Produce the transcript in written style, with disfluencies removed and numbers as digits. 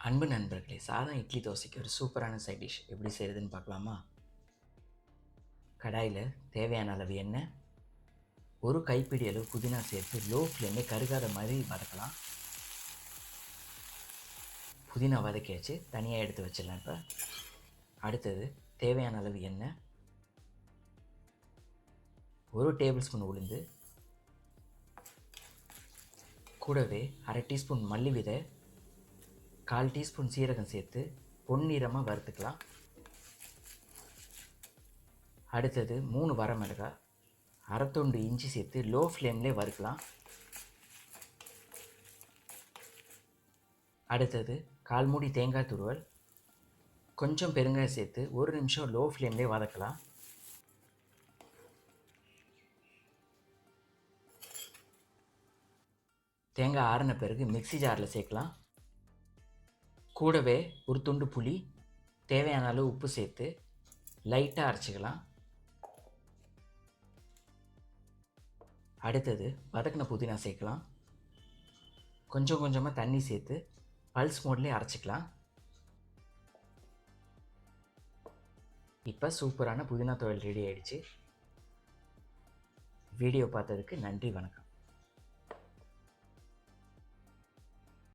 அன்பு நண்பர்களே, சாதம் இட்லி தோசைக்கு ஒரு சூப்பரான சைட் டிஷ் எப்படி செய்கிறதுன்னு பார்க்கலாமா? கடாயில் தேவையான அளவு எண்ணெய், ஒரு கைப்பிடி அளவு புதினா சேர்த்து லோ ஃப்ளேமில் கருகாத மாதிரி வதக்கலாம். புதினா வதக்கியாச்சு, தனியாக எடுத்து வச்சிடலாம். இப்போ அடுத்தது தேவையான அளவு எண்ணெய், ஒரு டேபிள் ஸ்பூன் உளுந்து, கூடவே அரை டீஸ்பூன் மல்லி விதை, 1/4 டீஸ்பூன் சீரகம் சேர்த்து பொன்னிறமாக வறுத்துக்கலாம். அடுத்தது 3 வரமிளகாய், அரை துண்டு இஞ்சி சேர்த்து லோ ஃப்ளேம்லேயே வறுக்கலாம். அடுத்தது 1/4 மூடி தேங்காய் துருவல், கொஞ்சம் பெருங்காயம் சேர்த்து 1 நிமிஷம் லோ ஃப்ளேம்லேயே வதக்கலாம். தேங்காய் ஆறின பிறகு மிக்ஸி ஜாரில் சேர்க்கலாம். கூடவே ஒரு துண்டு புளி, தேவையான அளவு உப்பு சேர்த்து லைட்டாக அரைச்சிக்கலாம். அடுத்தது வதக்கின புதினா சேர்க்கலாம். கொஞ்சம் கொஞ்சமாக தண்ணி சேர்த்து பல்ஸ் மோட்லேயே அரைச்சிக்கலாம். இப்போ சூப்பரான புதினா துவையல் ரெடி ஆகிடுச்சு. வீடியோ பார்த்ததுக்கு நன்றி, வணக்கம்.